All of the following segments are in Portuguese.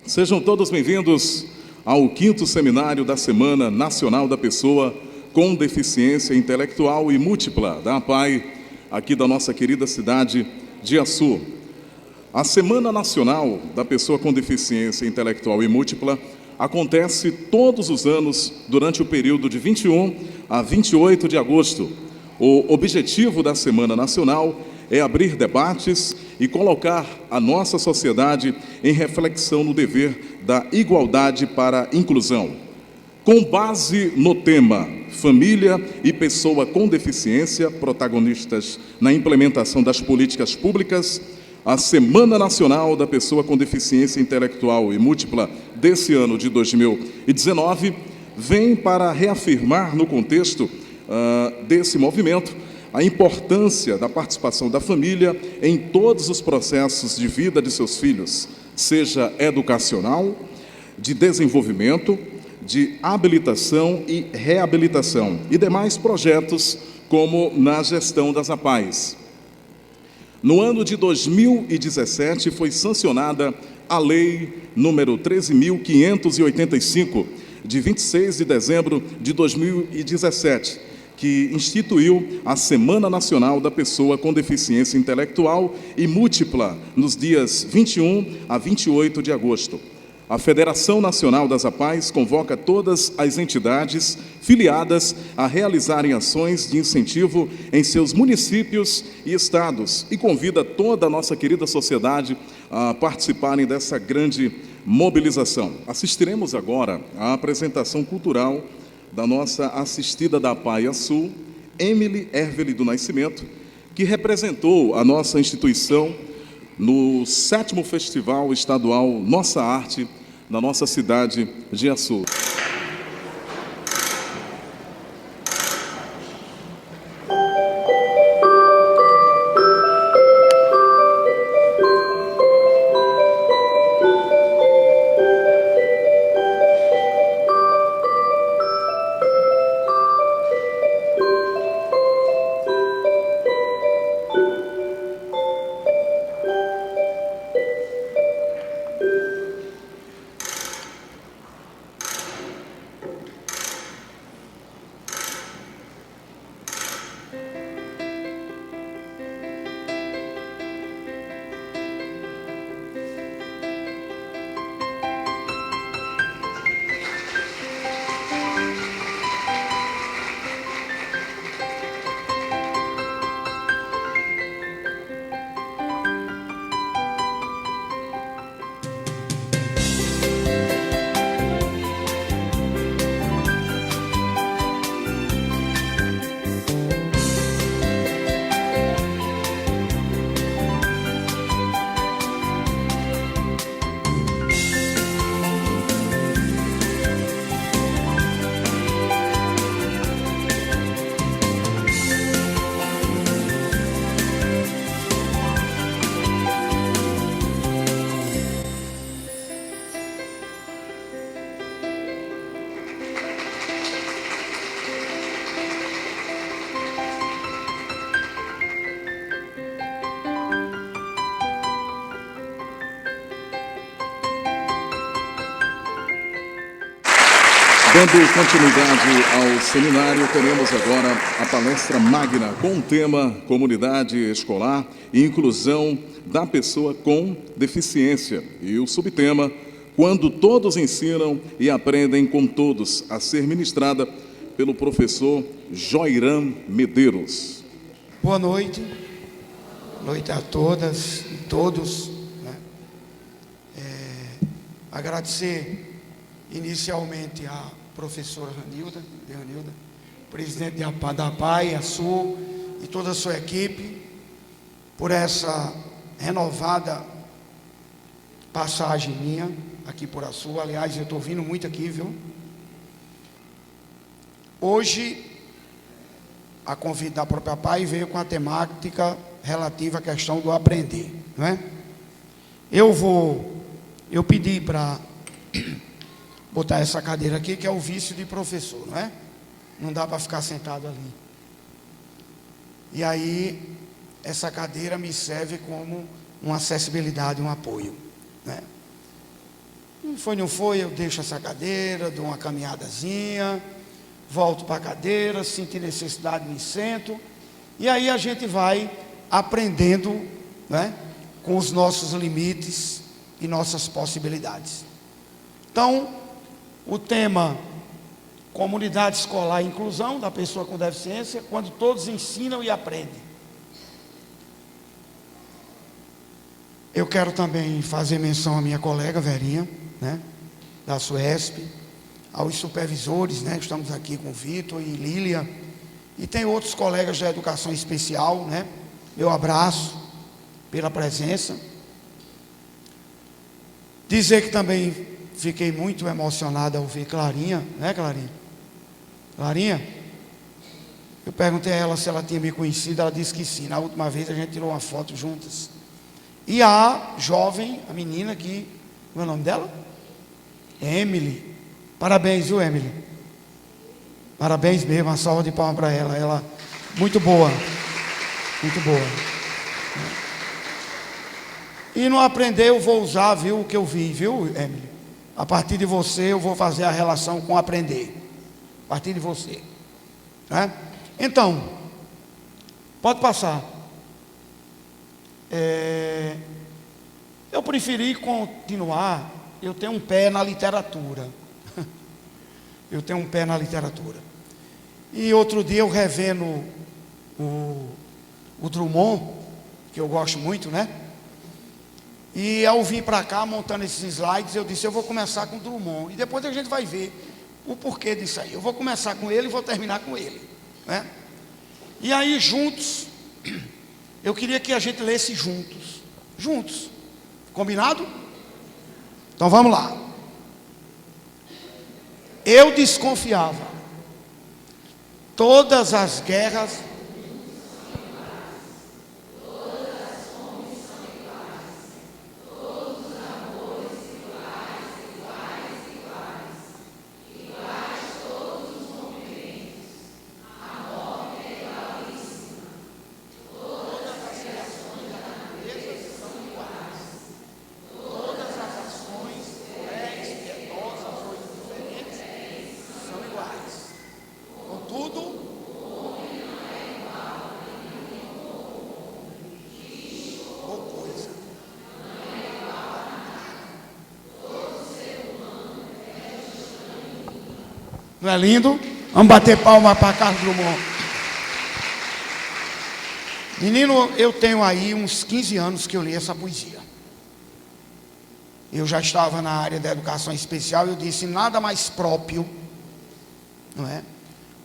Sejam todos bem-vindos ao 5º Seminário da Semana Nacional da Pessoa com Deficiência Intelectual e Múltipla, da APAI, aqui da nossa querida cidade de Açu. A Semana Nacional da Pessoa com Deficiência Intelectual e Múltipla acontece todos os anos durante o período de 21 a 28 de agosto. O objetivo da Semana Nacional é abrir debates e colocar a nossa sociedade em reflexão no dever da igualdade para a inclusão. Com base no tema Família e Pessoa com Deficiência, protagonistas na implementação das políticas públicas, a Semana Nacional da Pessoa com Deficiência Intelectual e Múltipla desse ano de 2019 vem para reafirmar no contexto desse movimento a importância da participação da família em todos os processos de vida de seus filhos, seja educacional, de desenvolvimento, de habilitação e reabilitação e demais projetos como na gestão das APAES. No ano de 2017 foi sancionada a Lei número 13.585, de 26 de dezembro de 2017, que instituiu a Semana Nacional da Pessoa com Deficiência Intelectual e Múltipla nos dias 21 a 28 de agosto. A Federação Nacional das APAES convoca todas as entidades filiadas a realizarem ações de incentivo em seus municípios e estados e convida toda a nossa querida sociedade a participarem dessa grande mobilização. Assistiremos agora à apresentação cultural da nossa assistida da APAE Açu, Emily Hervely do Nascimento, que representou a nossa instituição no 7º Festival Estadual Nossa Arte, na nossa cidade de Açu. Dando continuidade ao seminário, teremos agora a palestra magna com o tema Comunidade Escolar e Inclusão da Pessoa com Deficiência e o subtema Quando Todos Ensinam e Aprendem com Todos, a ser ministrada pelo professor Joiram Medeiros. Boa noite. Boa noite a todas e todos. Agradecer inicialmente a professora Ranilda, presidente da APAE, Açu e toda a sua equipe, por essa renovada passagem minha aqui por Açu. Aliás, eu estou vindo muito aqui, viu? Hoje, a convite da própria APAE veio com a temática relativa à questão do aprender, não é? Eu pedi para botar essa cadeira aqui, que é o vício de professor, não é? Não dá para ficar sentado ali. E aí, essa cadeira me serve como uma acessibilidade, um apoio, né? não foi, eu deixo essa cadeira, dou uma caminhadazinha, volto para a cadeira, senti necessidade, me sento, e aí a gente vai aprendendo, né, com os nossos limites e nossas possibilidades. Então, o tema comunidade escolar e inclusão da pessoa com deficiência, quando todos ensinam e aprendem. Eu quero também fazer menção à minha colega Verinha, né, da SUESP, aos supervisores, né, estamos aqui com o Vitor e Lília, e tem outros colegas da educação especial, né, meu abraço pela presença. Dizer que também fiquei muito emocionado ao ver Clarinha, né, Clarinha? Clarinha, eu perguntei a ela se ela tinha me conhecido, ela disse que sim. Na última vez a gente tirou uma foto juntas. E a jovem, a menina que, como é o nome dela? Emily. Parabéns, viu, Emily? Parabéns mesmo, uma salva de palmas para ela. Ela, muito boa. Muito boa. E não aprender, eu vou usar, viu, o que eu vi, viu, Emily? A partir de você, eu vou fazer a relação com aprender. A partir de você, né? Então, pode passar. Eu preferi continuar. Eu tenho um pé na literatura. Eu tenho um pé na literatura. E outro dia eu revendo o Drummond, que eu gosto muito, né? E ao vir para cá, montando esses slides, eu disse, eu vou começar com o Drummond. E depois a gente vai ver o porquê disso aí. Eu vou começar com ele e vou terminar com ele, né? E aí juntos, eu queria que a gente lesse juntos, combinado? Então vamos lá. Eu desconfiava, todas as guerras não é lindo? Vamos bater palma para Carlos Drummond. Menino, eu tenho aí uns 15 anos que eu li essa poesia. Eu já estava na área da educação especial e eu disse, nada mais próprio, não é,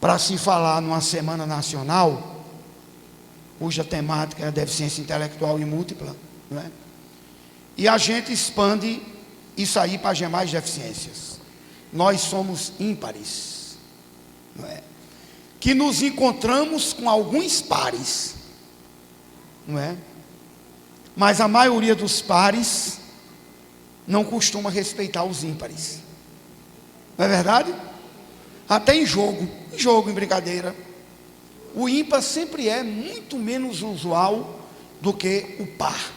para se falar numa semana nacional, cuja temática é a deficiência intelectual e múltipla, não é? E a gente expande isso aí para as demais deficiências. Nós somos ímpares, não é? Que nos encontramos com alguns pares, não é? Mas a maioria dos pares não costuma respeitar os ímpares, não é verdade? Até em jogo, em brincadeira, o ímpar sempre é muito menos usual do que o par.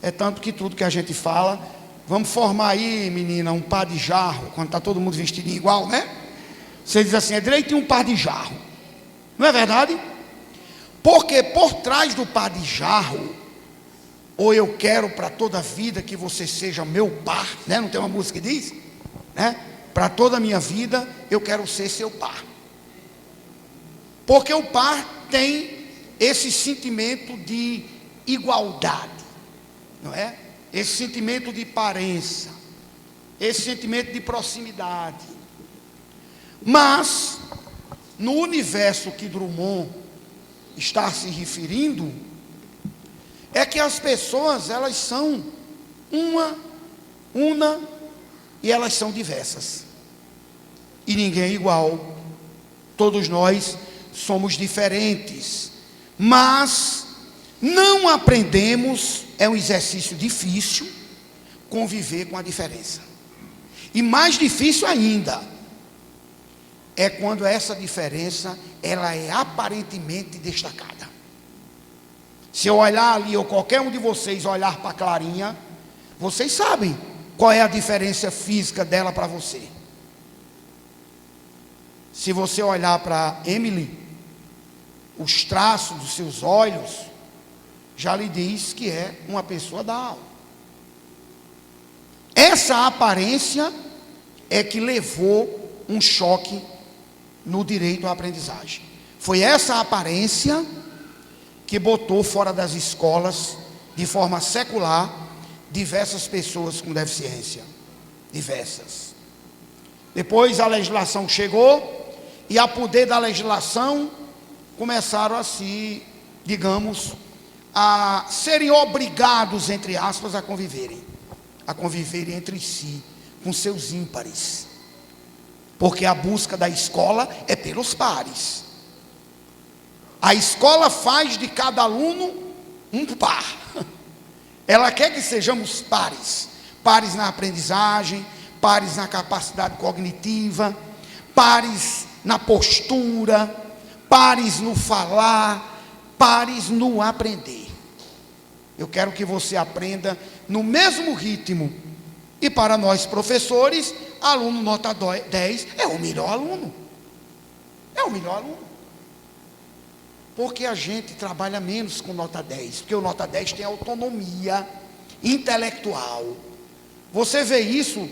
É tanto que tudo que a gente fala, vamos formar aí, menina, um par de jarro, quando está todo mundo vestido igual, né? Você diz assim, é direitinho um par de jarro, não é verdade? Porque por trás do par de jarro, ou eu quero para toda a vida que você seja meu par, né? Não tem uma música que diz, né? Para toda a minha vida eu quero ser seu par. Porque o par tem esse sentimento de igualdade, não é? Esse sentimento de parença, esse sentimento de proximidade. Mas no universo que Drummond está se referindo, é que as pessoas, elas são una e elas são diversas. E ninguém é igual. Todos nós somos diferentes. Mas não aprendemos, é um exercício difícil, conviver com a diferença. E mais difícil ainda, é quando essa diferença, ela é aparentemente destacada. Se eu olhar ali, ou qualquer um de vocês olhar para a Clarinha, vocês sabem qual é a diferença física dela para você? Se você olhar para Emily, os traços dos seus olhos já lhe diz que é uma pessoa Down. Essa aparência é que levou um choque no direito à aprendizagem. Foi essa aparência que botou fora das escolas, de forma secular, diversas pessoas com deficiência. Diversas. Depois a legislação chegou, e a poder da legislação começaram a se, digamos, a serem obrigados, entre aspas, a conviverem entre si, com seus ímpares, porque a busca da escola é pelos pares. A escola faz de cada aluno um par. Ela quer que sejamos pares, pares na aprendizagem, pares na capacidade cognitiva, pares na postura, pares no falar, pares no aprender. Eu quero que você aprenda no mesmo ritmo. E para nós professores, aluno nota 10 é o melhor aluno. É o melhor aluno. Porque a gente trabalha menos com nota 10. Porque o nota 10 tem autonomia intelectual. Você vê isso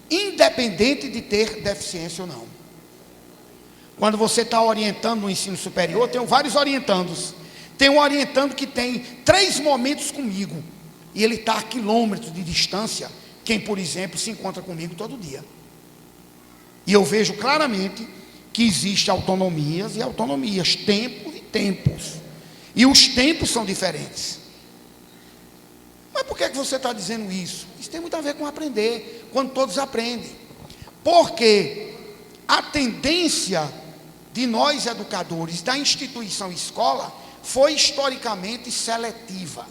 independente de ter deficiência ou não. Quando você está orientando no ensino superior, tem vários orientandos. Tem um orientando que tem 3 momentos comigo, e ele está a quilômetros de distância, quem, por exemplo, se encontra comigo todo dia. E eu vejo claramente que existe autonomias e autonomias, tempos e tempos. E os tempos são diferentes. Mas por que você está dizendo isso? Isso tem muito a ver com aprender, quando todos aprendem. Porque a tendência de nós educadores da instituição escola foi historicamente seletiva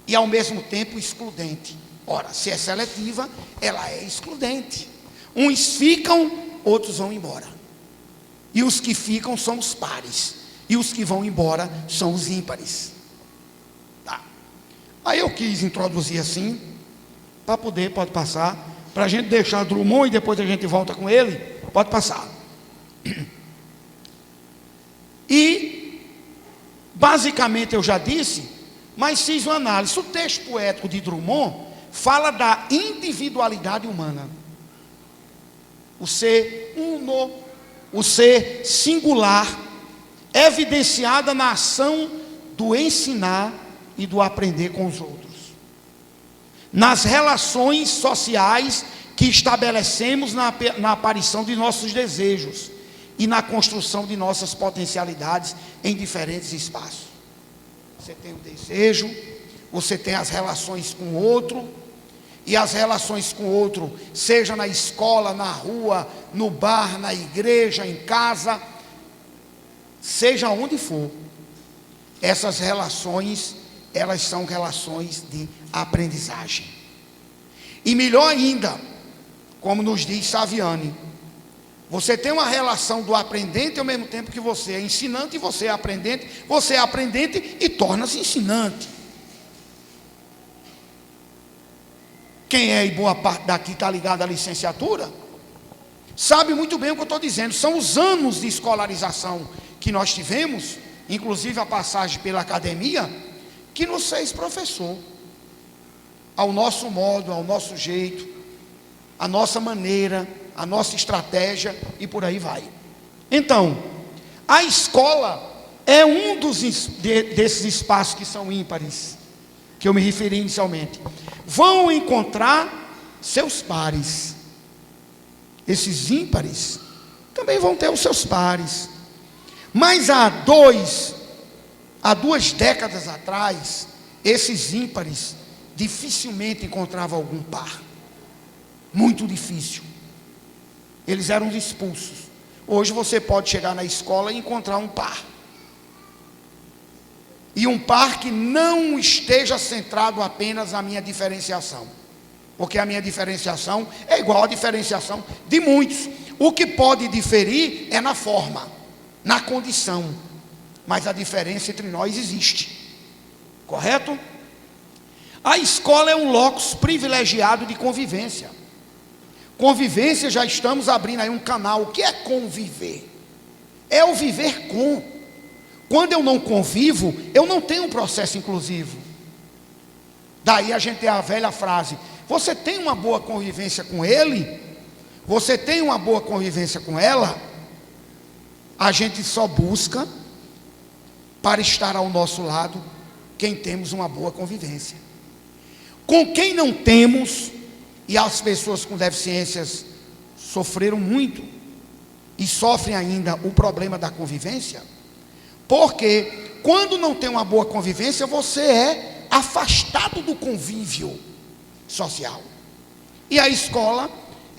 e ao mesmo tempo excludente. Ora, se é seletiva, ela é excludente. Uns ficam, outros vão embora. E os que ficam são os pares, e os que vão embora são os ímpares. Tá. Aí eu quis introduzir assim, para poder, pode passar, para a gente deixar Drummond e depois a gente volta com ele. Pode passar. E basicamente eu já disse, mas fiz uma análise. O texto poético de Drummond fala da individualidade humana, o ser uno, o ser singular, evidenciada na ação do ensinar e do aprender com os outros, nas relações sociais que estabelecemos na aparição de nossos desejos e na construção de nossas potencialidades em diferentes espaços. Você tem o desejo, você tem as relações com o outro, e as relações com o outro, seja na escola, na rua, no bar, na igreja, em casa, seja onde for, essas relações, elas são relações de aprendizagem. E melhor ainda, como nos diz Saviani, você tem uma relação do aprendente ao mesmo tempo que você é ensinante e você é aprendente e torna-se ensinante. Quem é, e boa parte daqui está ligado à licenciatura, sabe muito bem o que eu estou dizendo. São os anos de escolarização que nós tivemos, inclusive a passagem pela academia, que nos fez professor, ao nosso modo, ao nosso jeito, a nossa maneira, a nossa estratégia e por aí vai. Então, a escola é um desses espaços que são ímpares, que eu me referi inicialmente. Vão encontrar seus pares. Esses ímpares também vão ter os seus pares. Mas há 2 décadas atrás, esses ímpares dificilmente encontravam algum par. Muito difícil. Eles eram expulsos. Hoje você pode chegar na escola e encontrar um par. E um par que não esteja centrado apenas na minha diferenciação. Porque a minha diferenciação é igual à diferenciação de muitos. O que pode diferir é na forma, na condição. Mas a diferença entre nós existe. Correto? A escola é um locus privilegiado de convivência. Convivência, já estamos abrindo aí um canal. O que é conviver? É o viver com. Quando eu não convivo, eu não tenho um processo inclusivo. Daí a gente tem a velha frase: você tem uma boa convivência com ele? Você tem uma boa convivência com ela? A gente só busca para estar ao nosso lado quem temos uma boa convivência. Com quem não temos, e as pessoas com deficiências sofreram muito e sofrem ainda o problema da convivência, porque quando não tem uma boa convivência, você é afastado do convívio social. E a escola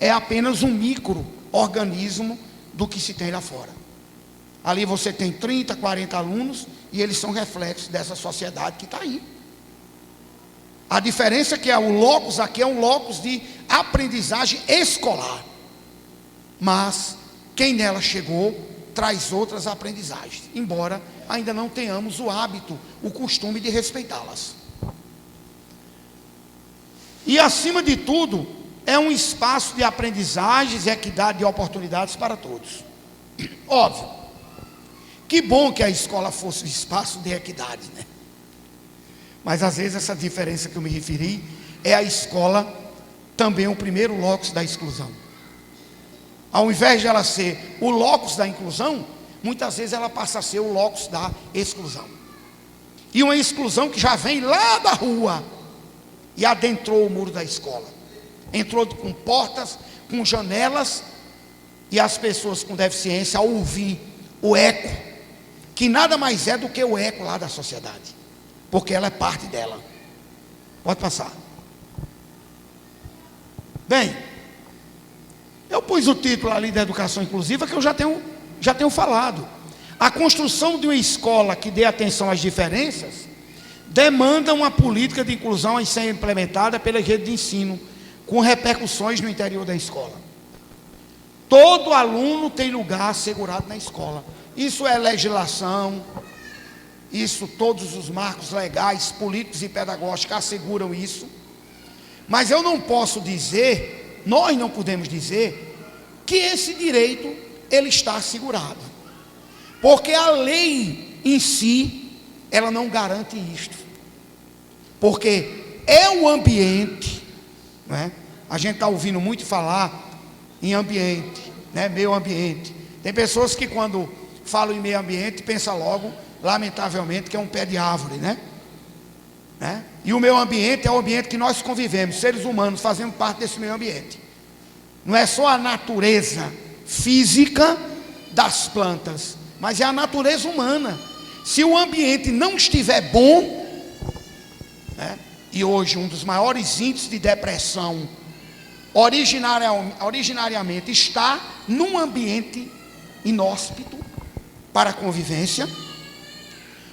é apenas um micro-organismo do que se tem lá fora. Ali você tem 30, 40 alunos e eles são reflexos dessa sociedade que está aí. A diferença é que o locus aqui é um locus de aprendizagem escolar. Mas quem nela chegou traz outras aprendizagens, embora ainda não tenhamos o hábito, o costume de respeitá-las. E acima de tudo, é um espaço de aprendizagens, equidade e oportunidades para todos. Óbvio, que bom que a escola fosse um espaço de equidade, né? Mas às vezes essa diferença que eu me referi, é a escola também o primeiro locus da exclusão. Ao invés de ela ser o locus da inclusão, muitas vezes ela passa a ser o locus da exclusão. E uma exclusão que já vem lá da rua e adentrou o muro da escola. Entrou com portas, com janelas, e as pessoas com deficiência, ao ouvir o eco, que nada mais é do que o eco lá da sociedade, porque ela é parte dela. Pode passar. Bem, eu pus o título ali da educação inclusiva, que eu já tenho falado. A construção de uma escola que dê atenção às diferenças demanda uma política de inclusão a ser implementada pela rede de ensino, com repercussões no interior da escola. Todo aluno tem lugar assegurado na escola. Isso é legislação, isso todos os marcos legais, políticos e pedagógicos asseguram isso. Mas eu não posso dizer, nós não podemos dizer, que esse direito ele está assegurado. Porque a lei em si, ela não garante isto. Porque é o ambiente, né? A gente está ouvindo muito falar em ambiente, né? Meio ambiente. Tem pessoas que quando falam em meio ambiente, pensam logo, lamentavelmente, que é um pé de árvore, né? E o meio ambiente é o ambiente que nós convivemos, seres humanos fazendo parte desse meio ambiente. Não é só a natureza física das plantas, mas é a natureza humana. Se o ambiente não estiver bom, né? E hoje um dos maiores índices de depressão originariamente está num ambiente inóspito para a convivência.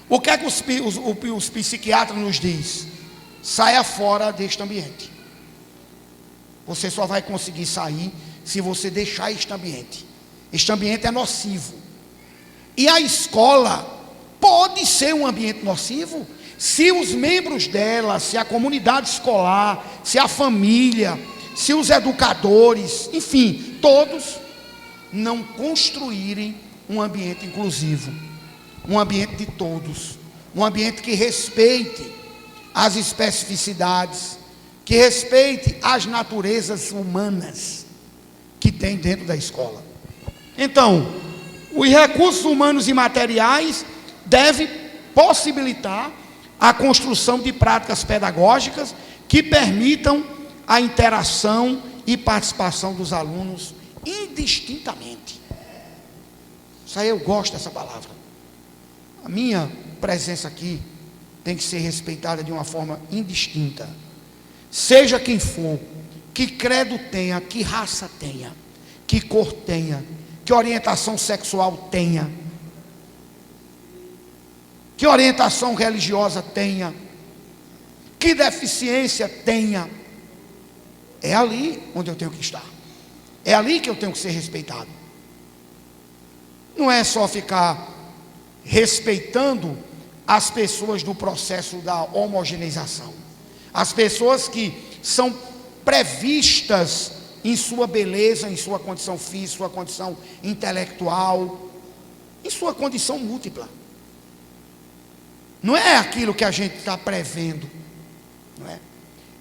O que é que os psiquiatras nos diz? Saia fora deste ambiente. Você só vai conseguir sair se você deixar este ambiente. Este ambiente é nocivo. E a escola pode ser um ambiente nocivo se os membros dela, se a comunidade escolar, se a família, se os educadores, enfim, todos não construírem um ambiente inclusivo, um ambiente de todos, um ambiente que respeite as especificidades, que respeite as naturezas humanas que tem dentro da escola. Então, os recursos humanos e materiais devem possibilitar a construção de práticas pedagógicas que permitam a interação e participação dos alunos indistintamente. Isso aí eu gosto dessa palavra. A minha presença aqui tem que ser respeitada de uma forma indistinta. Seja quem for, que credo tenha, que raça tenha, que cor tenha, que orientação sexual tenha, que orientação religiosa tenha, que deficiência tenha, é ali onde eu tenho que estar, é ali que eu tenho que ser respeitado. Não é só ficar respeitando as pessoas do processo da homogeneização. as pessoas que são previstas em sua beleza, em sua condição física, sua condição intelectual, em sua condição múltipla. Não é aquilo que a gente está prevendo, não é?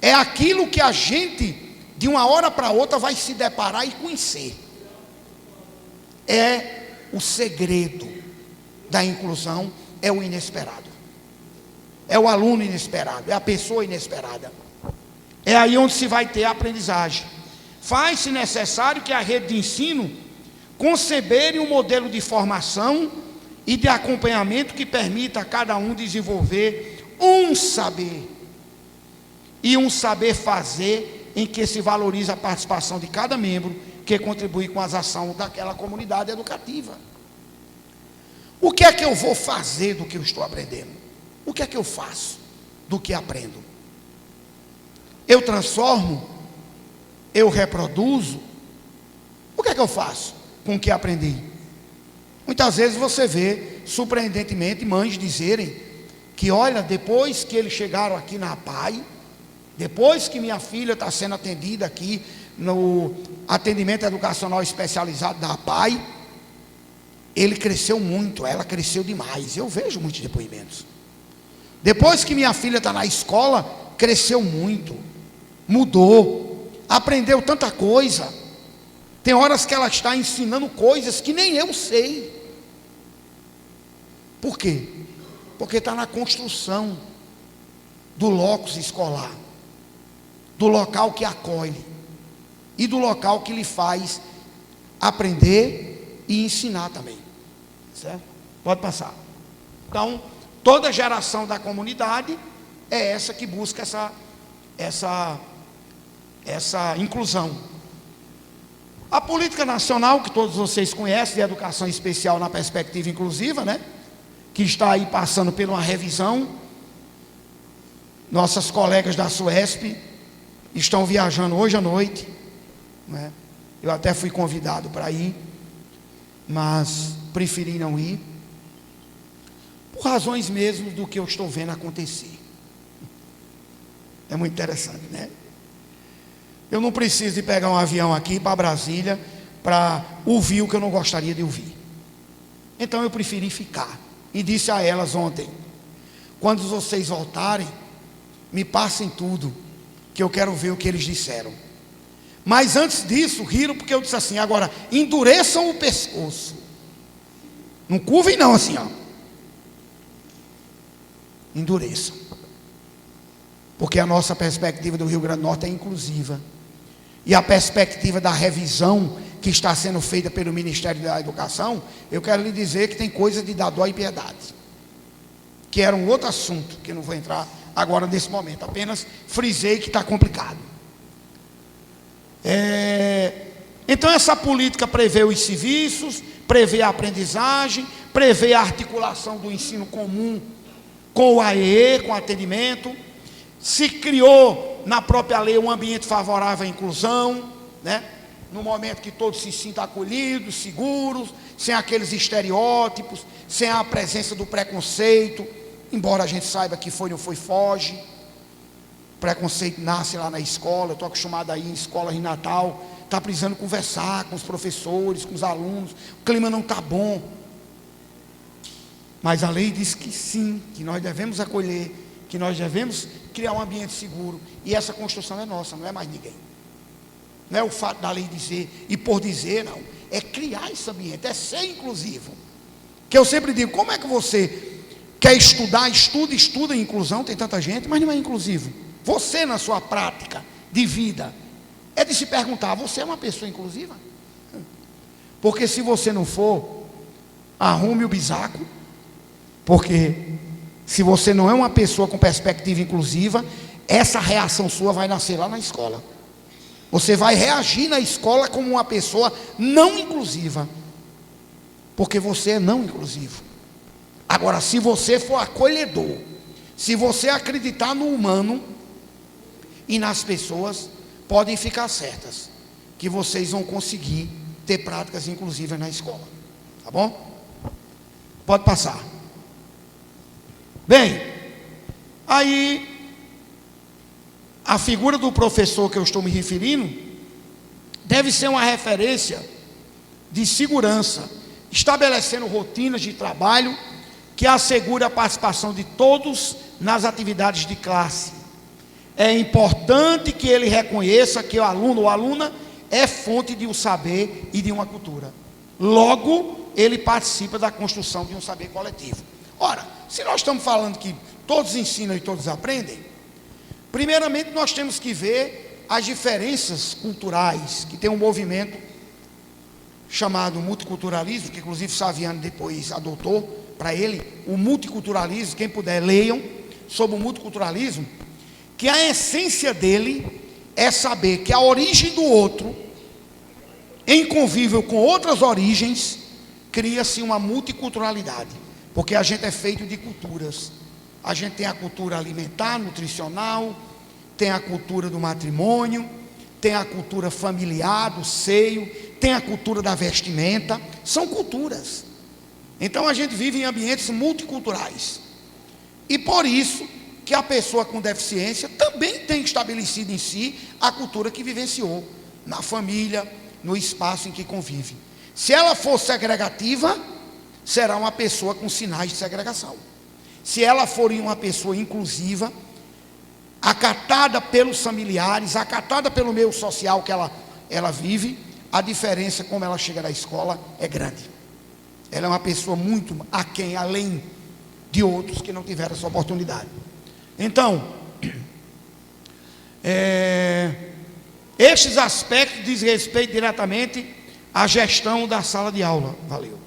É aquilo que a gente, de uma hora para outra, vai se deparar e conhecer. É o segredo da inclusão, é o inesperado. É o aluno inesperado, é a pessoa inesperada. É aí onde se vai ter a aprendizagem. Faz-se necessário que a rede de ensino concebere um modelo de formação e de acompanhamento que permita a cada um desenvolver um saber e um saber fazer em que se valoriza a participação de cada membro que contribui com as ações daquela comunidade educativa. O que é que eu vou fazer do que eu estou aprendendo? O que é que eu faço do que aprendo? Eu transformo? Eu reproduzo? O que é que eu faço com o que aprendi? Muitas vezes você vê, surpreendentemente, mães dizerem que, olha, depois que eles chegaram aqui na APAE, depois que minha filha está sendo atendida aqui no atendimento educacional especializado da APAE, ele cresceu muito, ela cresceu demais. Eu vejo muitos depoimentos. Depois que minha filha está na escola, cresceu muito, mudou, aprendeu tanta coisa. Tem horas que ela está ensinando coisas que nem eu sei. Por quê? Porque está na construção do locus escolar, do local que acolhe e do local que lhe faz aprender e ensinar também. Certo? Pode passar. Então, toda geração da comunidade é essa que busca essa inclusão. A política nacional, que todos vocês conhecem, de educação especial na perspectiva inclusiva, né? Que está aí passando por uma revisão. Nossas colegas da SUESP estão viajando hoje à noite, né? Eu até fui convidado para ir, mas preferi não ir, por razões mesmo do que eu estou vendo acontecer. É muito interessante, né? Eu não preciso de pegar um avião aqui para Brasília para ouvir o que eu não gostaria de ouvir. Então eu preferi ficar. E disse a elas ontem: quando vocês voltarem, me passem tudo, que eu quero ver o que eles disseram. Mas antes disso, riram porque eu disse assim: agora, endureçam o pescoço. Não curvem não assim, ó. Endureçam. Porque a nossa perspectiva do Rio Grande do Norte é inclusiva. E a perspectiva da revisão que está sendo feita pelo Ministério da Educação, eu quero lhe dizer que tem coisa de dar dó e piedade, que era um outro assunto, que não vou entrar agora nesse momento, apenas frisei que está complicado. Então essa política prevê os serviços, prevê a aprendizagem, prevê a articulação do ensino comum com o AEE, com o atendimento. Se criou na própria lei um ambiente favorável à inclusão, né? No momento que todos se sintam acolhidos, seguros, sem aqueles estereótipos, sem a presença do preconceito, embora a gente saiba que foi, não foi, foge. O preconceito nasce lá na escola. Eu estou acostumado a ir em escola em Natal, está precisando conversar com os professores, com os alunos, o clima não está bom. Mas a lei diz que sim, que nós devemos acolher, que nós devemos criar um ambiente seguro, e essa construção é nossa, não é mais ninguém. Não é o fato da lei dizer, e por dizer, não, é criar esse ambiente, é ser inclusivo. Que eu sempre digo: como é que você quer estudar, estuda inclusão, tem tanta gente, mas não é inclusivo. Você, na sua prática de vida, é de se perguntar: você é uma pessoa inclusiva? Porque se você não for, arrume o bisaco, porque se você não é uma pessoa com perspectiva inclusiva, essa reação sua vai nascer lá na escola. Você vai reagir na escola como uma pessoa não inclusiva, porque você é não inclusivo. Agora, se você for acolhedor, se você acreditar no humano e nas pessoas, podem ficar certas que vocês vão conseguir ter práticas inclusivas na escola. Tá bom? Pode passar. Bem, aí a figura do professor que eu estou me referindo deve ser uma referência de segurança, estabelecendo rotinas de trabalho que assegure a participação de todos nas atividades de classe. É importante que ele reconheça que o aluno ou aluna é fonte de um saber e de uma cultura. Logo, ele participa da construção de um saber coletivo. Ora, se nós estamos falando que todos ensinam e todos aprendem, primeiramente nós temos que ver as diferenças culturais, que tem um movimento chamado multiculturalismo, que inclusive Saviano depois adotou para ele, o multiculturalismo. Quem puder, leiam sobre o multiculturalismo, que a essência dele é saber que a origem do outro, em convívio com outras origens, cria-se uma multiculturalidade, porque a gente é feito de culturas. A gente tem a cultura alimentar, nutricional, tem a cultura do matrimônio, tem a cultura familiar, do seio, tem a cultura da vestimenta, são culturas. Então a gente vive em ambientes multiculturais, e por isso que a pessoa com deficiência também tem estabelecido em si a cultura que vivenciou, na família, no espaço em que convive. Se ela for segregativa, será uma pessoa com sinais de segregação. Se ela for uma pessoa inclusiva, acatada pelos familiares, acatada pelo meio social que ela vive, a diferença como ela chega na escola é grande. Ela é uma pessoa muito aquém, além de outros que não tiveram essa oportunidade. Então, estes aspectos dizem respeito diretamente à gestão da sala de aula. Valeu.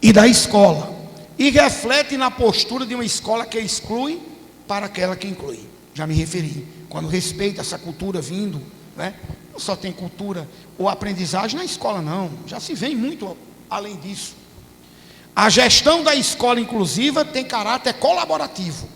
E da escola. E reflete na postura de uma escola que exclui para aquela que inclui. Já me referi. Quando respeita essa cultura vindo, né? Não só tem cultura ou aprendizagem na escola, não. Já se vê muito além disso. A gestão da escola inclusiva tem caráter colaborativo,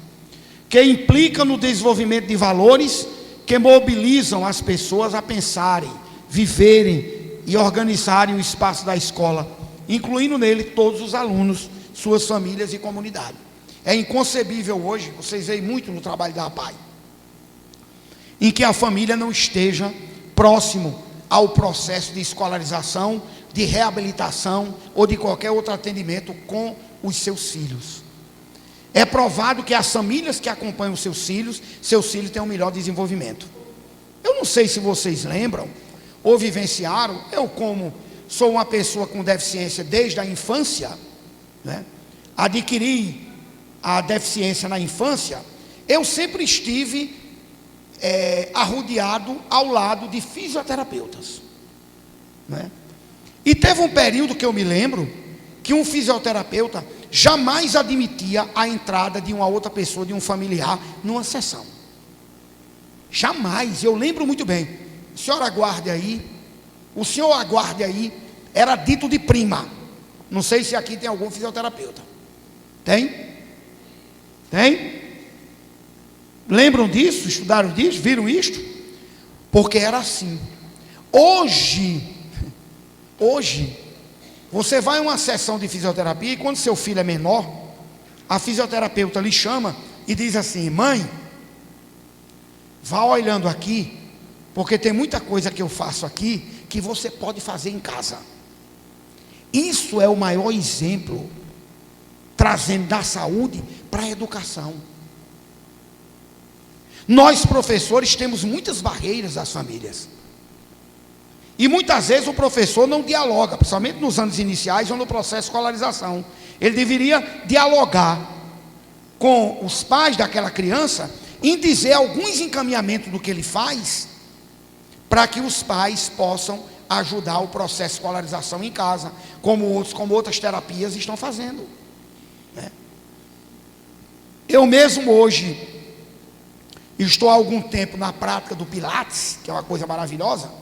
que implica no desenvolvimento de valores que mobilizam as pessoas a pensarem, viverem e organizarem o espaço da escola, incluindo nele todos os alunos, suas famílias e comunidade. É inconcebível hoje, vocês veem muito no trabalho da APAI, em que a família não esteja próximo ao processo de escolarização, de reabilitação ou de qualquer outro atendimento com os seus filhos. É provado que as famílias que acompanham seus filhos têm um melhor desenvolvimento. Eu não sei se vocês lembram ou vivenciaram, eu como sou uma pessoa com deficiência desde a infância, né? Adquiri a deficiência na infância, eu sempre estive arrodeado ao lado de fisioterapeutas, né? E teve um período que eu me lembro que um fisioterapeuta jamais admitia a entrada de uma outra pessoa, de um familiar, numa sessão. Jamais, eu lembro muito bem. O senhor aguarde aí, era dito de prima. Não sei se aqui tem algum fisioterapeuta. Tem? Tem? Lembram disso? Estudaram disso? Viram isto? Porque era assim. Hoje, você vai a uma sessão de fisioterapia e quando seu filho é menor, a fisioterapeuta lhe chama e diz assim: mãe, vá olhando aqui, porque tem muita coisa que eu faço aqui que você pode fazer em casa. Isso é o maior exemplo, trazendo da saúde para a educação. Nós professores temos muitas barreiras às famílias. E muitas vezes o professor não dialoga, principalmente nos anos iniciais ou no processo de escolarização. Ele deveria dialogar com os pais daquela criança, em dizer alguns encaminhamentos do que ele faz, para que os pais possam ajudar o processo de escolarização em casa, como outras terapias estão fazendo, né? Eu mesmo hoje estou há algum tempo na prática do Pilates, que é uma coisa maravilhosa.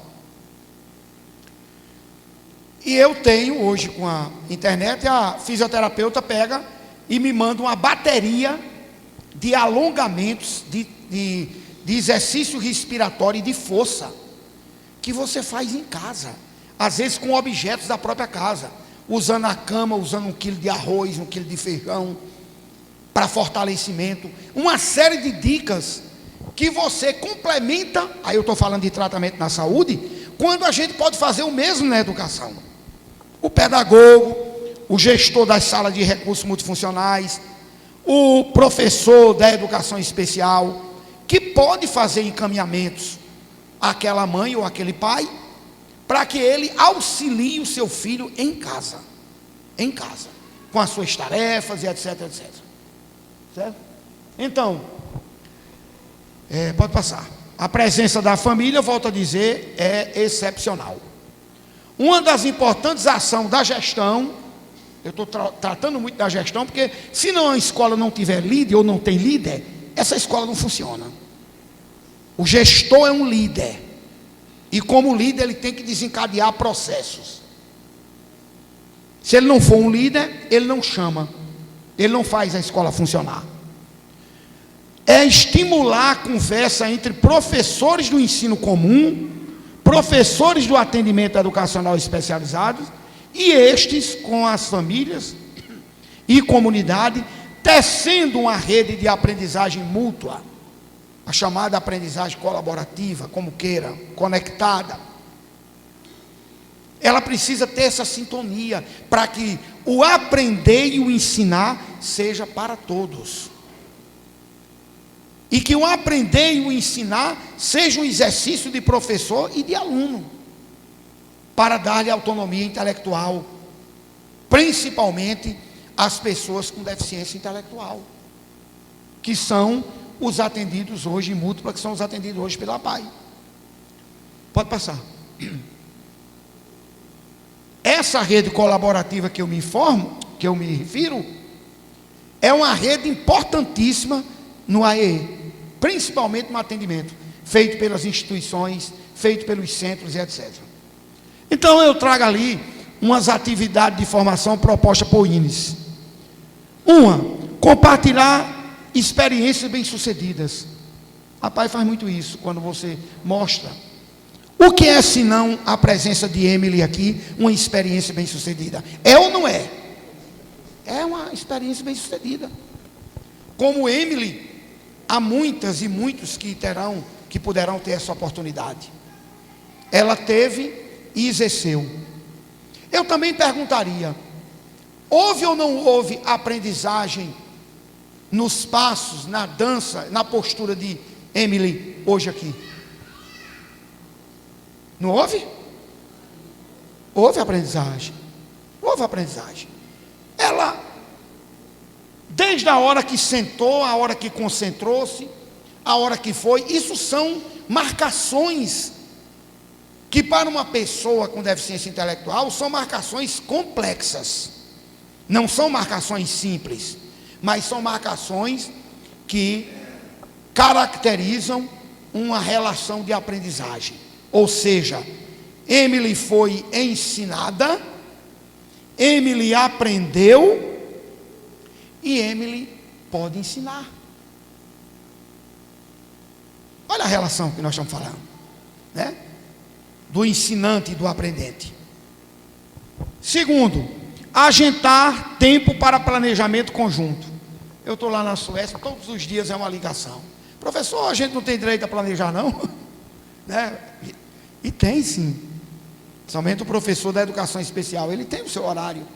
E eu tenho hoje com a internet, a fisioterapeuta pega e me manda uma bateria de alongamentos, de exercício respiratório e de força, que você faz em casa, às vezes com objetos da própria casa, usando a cama, usando 1 quilo de arroz, 1 quilo de feijão. para fortalecimento, uma série de dicas que você complementa. Aí eu estou falando de tratamento na saúde, quando a gente pode fazer o mesmo na educação. O pedagogo, o gestor das salas de recursos multifuncionais, o professor da educação especial, que pode fazer encaminhamentos àquela mãe ou àquele pai, para que ele auxilie o seu filho em casa, com as suas tarefas e etc, etc. Certo? Então, pode passar. A presença da família, volto a dizer, é excepcional. Uma das importantes ações da gestão, eu estou tratando muito da gestão, porque se não a escola não tiver líder ou não tem líder, essa escola não funciona. O gestor é um líder, e como líder ele tem que desencadear processos. Se ele não for um líder, ele não chama, ele não faz a escola funcionar. É estimular a conversa entre professores do ensino comum, professores do atendimento educacional especializado, e estes com as famílias e comunidade, tecendo uma rede de aprendizagem mútua, a chamada aprendizagem colaborativa, como queira, conectada. Ela precisa ter essa sintonia, para que o aprender e o ensinar seja para todos. E que o aprender e o ensinar seja um exercício de professor e de aluno, para dar-lhe autonomia intelectual, principalmente às pessoas com deficiência intelectual, que são os atendidos hoje em múltipla, que são os atendidos hoje pela PAI. Pode passar. Essa rede colaborativa que eu me informo, que eu me refiro, é uma rede importantíssima no AEE, principalmente no atendimento, feito pelas instituições, feito pelos centros e etc. Então eu trago ali umas atividades de formação propostas por INES. Uma, compartilhar experiências bem-sucedidas. A PAI faz muito isso, quando você mostra. O que é, senão, a presença de Emily aqui, uma experiência bem-sucedida? É ou não é? É uma experiência bem-sucedida. Como Emily, há muitas e muitos que poderão ter essa oportunidade. Ela teve e exerceu. Eu também perguntaria: houve ou não houve aprendizagem nos passos, na dança, na postura de Emily hoje aqui? Não houve? Houve aprendizagem. Houve aprendizagem. Ela, desde a hora que sentou, a hora que concentrou-se, a hora que foi, isso são marcações que para uma pessoa com deficiência intelectual são marcações complexas. Não são marcações simples, mas são marcações que caracterizam uma relação de aprendizagem. Ou seja, Emily foi ensinada, Emily aprendeu e Emily pode ensinar. Olha a relação que nós estamos falando, né? Do ensinante e do aprendente. Segundo, agendar tempo para planejamento conjunto. Eu estou lá na Suécia, todos os dias é uma ligação. Professor, a gente não tem direito a planejar, não? Né? E tem sim. Somente o professor da educação especial, ele tem o seu horário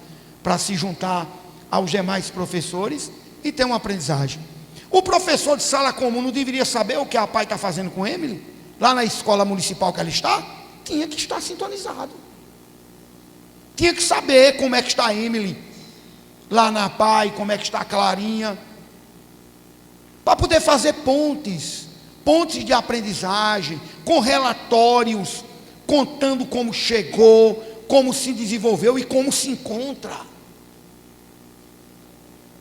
para se juntar aos demais professores e ter uma aprendizagem. O professor de sala comum não deveria saber o que a PAI está fazendo com Emily? Lá na escola municipal que ela está? Tinha que estar sintonizado. Tinha que saber como é que está a Emily lá na PAI, como é que está a Clarinha, para poder fazer pontes de aprendizagem, com relatórios, contando como chegou, como se desenvolveu e como se encontra.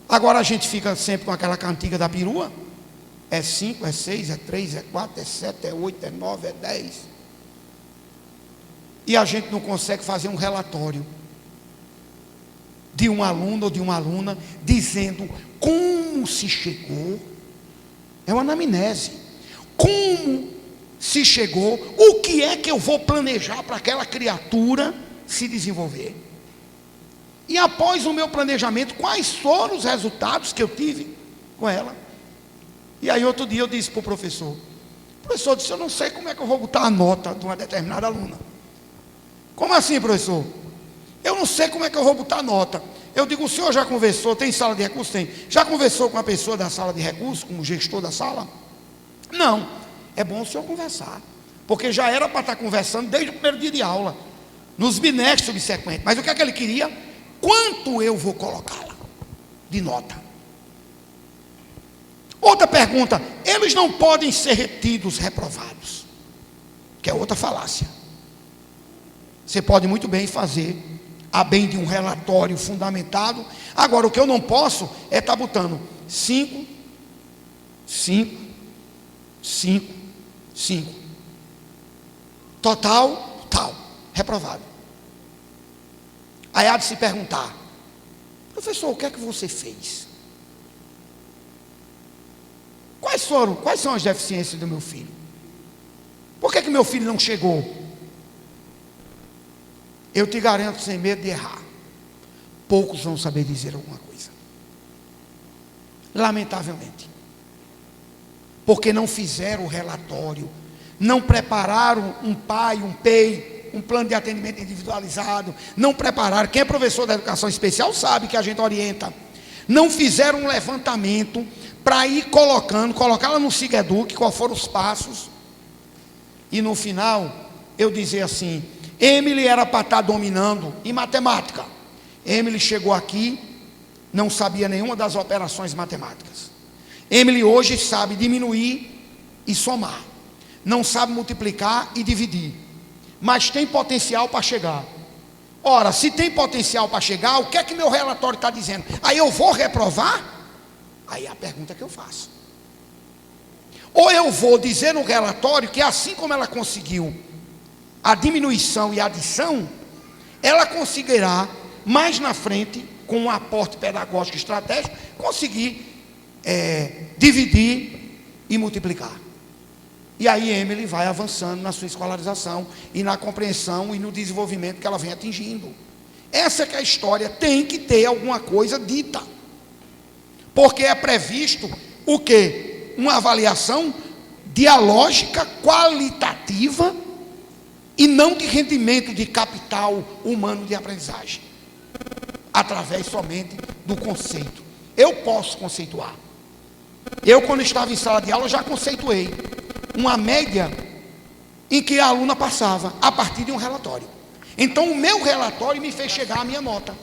Agora a gente fica sempre com aquela cantiga da perua. É 5, é 6, é 3, é 4, é 7, é 8, é 9, é 10. E a gente não consegue fazer um relatório de um aluno ou de uma aluna dizendo como se chegou. É uma anamnese. Como se chegou, o que é que eu vou planejar para aquela criatura se desenvolver? E após o meu planejamento, quais foram os resultados que eu tive? com ela. E aí outro dia eu disse para o professor disse, eu não sei como é que eu vou botar a nota de uma determinada aluna. Como assim, professor? Eu não sei como é que eu vou botar a nota. Eu digo, o senhor já conversou, tem sala de recursos? Tem. Já conversou com a pessoa da sala de recursos, com o gestor da sala? Não. É bom o senhor conversar, porque já era para estar conversando desde o primeiro dia de aula, nos binésticos subsequentes. Mas o que é que ele queria? Quanto eu vou colocá-la de nota? Outra pergunta, eles não podem ser retidos reprovados, que é outra falácia. Você pode muito bem fazer, a bem de um relatório fundamentado. Agora, o que eu não posso é estar botando 5, 5, 5, 5. Total, tal, reprovado. Aí há de se perguntar, professor, o que é que você fez? Quais são as deficiências do meu filho? Por que meu filho não chegou? Eu te garanto, sem medo de errar, poucos vão saber dizer alguma coisa. Lamentavelmente. Porque não fizeram o relatório, não prepararam um PAI, um PEI, um plano de atendimento individualizado, não prepararam. Quem é professor da educação especial sabe que a gente orienta. Não fizeram um levantamento para ir colocá-la no SIGEDUC, quais foram os passos. E no final, eu dizer assim, Emily era para estar dominando em matemática. Emily chegou aqui, não sabia nenhuma das operações matemáticas. Emily hoje sabe diminuir e somar. Não sabe multiplicar e dividir. Mas tem potencial para chegar. Ora, se tem potencial para chegar, o que é que meu relatório está dizendo? Aí eu vou reprovar? Aí é a pergunta que eu faço. Ou eu vou dizer no relatório que assim como ela conseguiu a diminuição e a adição, ela conseguirá mais na frente, com um aporte pedagógico estratégico, conseguir dividir e multiplicar. E aí Emily vai avançando na sua escolarização e na compreensão e no desenvolvimento que ela vem atingindo. Essa que é a história, tem que ter alguma coisa dita. Porque é previsto o quê? Uma avaliação dialógica, qualitativa e não de rendimento de capital humano de aprendizagem, através somente do conceito. Eu posso conceituar. Eu, quando estava em sala de aula, já conceituei uma média em que a aluna passava a partir de um relatório. Então o meu relatório me fez chegar à minha nota.